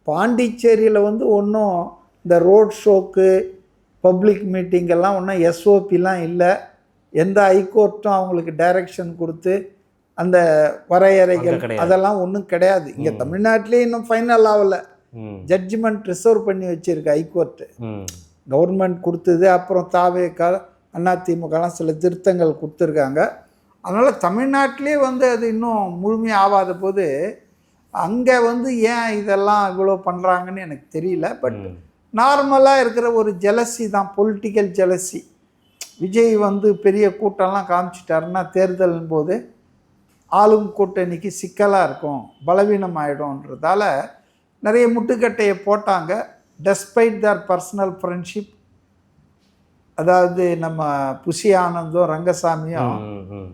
பாண்டிச்சேரியில் வந்து ஒன்றும் இந்த ரோட் ஷோக்கு பப்ளிக் மீட்டிங்கெல்லாம் ஒன்றும் எஸ்ஓபிலாம் இல்லை. எந்த ஹைகோர்ட்டும் அவங்களுக்கு டைரக்ஷன் கொடுத்து அந்த வரையறைகள் அதெல்லாம் ஒன்றும் கிடையாது. இங்கே தமிழ்நாட்டிலே இன்னும் ஃபைனல் ஆகலை. ஜட்ஜ்மெண்ட் ரிசர்வ் பண்ணி வச்சுருக்கு ஹைகோர்ட்டு. கவர்மெண்ட் கொடுத்தது, அப்புறம் தாவேக்கா அதிமுகலாம் சில திருத்தங்கள் கொடுத்துருக்காங்க. அதனால் தமிழ்நாட்டிலே வந்து அது இன்னும் முழுமையாக ஆகாத போது அங்கே வந்து ஏன் இதெல்லாம் இவ்வளோ பண்ணுறாங்கன்னு எனக்கு தெரியல. பட் நார்மலாக இருக்கிற ஒரு ஜெலசி தான், பொலிட்டிக்கல் ஜெலசி. விஜய் வந்து பெரிய கூட்டம்லாம் காமிச்சிட்டாருன்னா தேர்தல் போது ஆளும் கூட்டணிக்கு சிக்கலாக இருக்கும், பலவீனம் ஆகிடும்ன்றதால நிறைய முட்டுக்கட்டையை போட்டாங்க. டெஸ்பைட் தேர் பர்சனல் ஃப்ரெண்ட்ஷிப், அதாவது நம்ம புஷி ஆனந்தும் ரங்கசாமியும்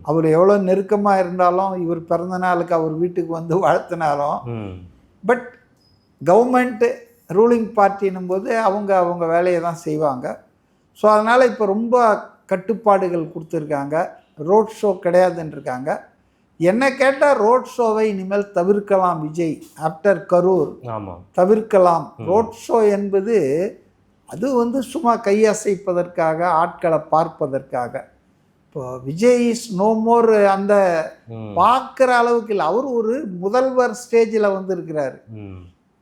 அவர் எவ்வளோ நெருக்கமாக இருந்தாலும் இவர் பிறந்த நாளுக்கு அவர் வீட்டுக்கு வந்து வாழ்த்தினாலும், பட் கவர்மெண்ட்டு ரூலிங் பார்ட்டினும் போது அவங்க வேலையை தான் செய்வாங்க. ஸோ அதனால் இப்போ ரொம்ப கட்டுப்பாடுகள் கொடுத்துருக்காங்க. ரோட் ஷோ கிடையாதுன்றிருக்காங்க. என்ன கேட்டால் ரோட் ஷோவை இனிமேல் தவிர்க்கலாம் விஜய். ஆஃப்டர் கரூர் தவிர்க்கலாம். ரோட் ஷோ என்பது அது வந்து சும்மா கையசைப்பதற்காக, ஆட்களை பார்ப்பதற்காக. இப்போ விஜய் இஸ் நோ மோர் அந்த பார்க்குற அளவுக்கு இல்லை. அவர் ஒரு முதல்வர் ஸ்டேஜில் வந்து இருக்கிறாரு.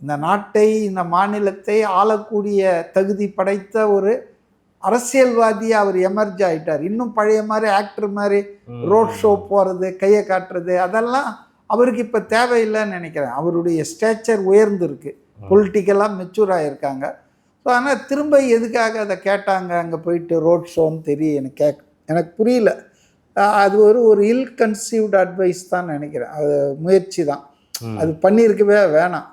இந்த நாட்டை, இந்த மாநிலத்தை ஆளக்கூடிய தகுதி படைத்த ஒரு அரசியல்வாதியாக அவர் எமர்ஜ் ஆகிட்டார். இன்னும் பழைய மாதிரி ஆக்டர் மாதிரி ரோட் ஷோ போகிறது, கையை காட்டுறது அதெல்லாம் அவருக்கு இப்போ தேவையில்லைன்னு நினைக்கிறேன். அவருடைய ஸ்டேச்சர் உயர்ந்துருக்கு, பொலிட்டிக்கலாக மெச்சூர் ஆகியிருக்காங்க. ஸோ ஆனால் திரும்ப எதுக்காக அதை கேட்டாங்க அங்கே போயிட்டு ரோட் ஷோன்னு தெரியும் எனக்கு புரியல. அது ஒரு இல் கன்சீவ்டு அட்வைஸ் தான் நினைக்கிறேன். அது முயற்சி தான், அது பண்ணியிருக்கவே வேணாம்.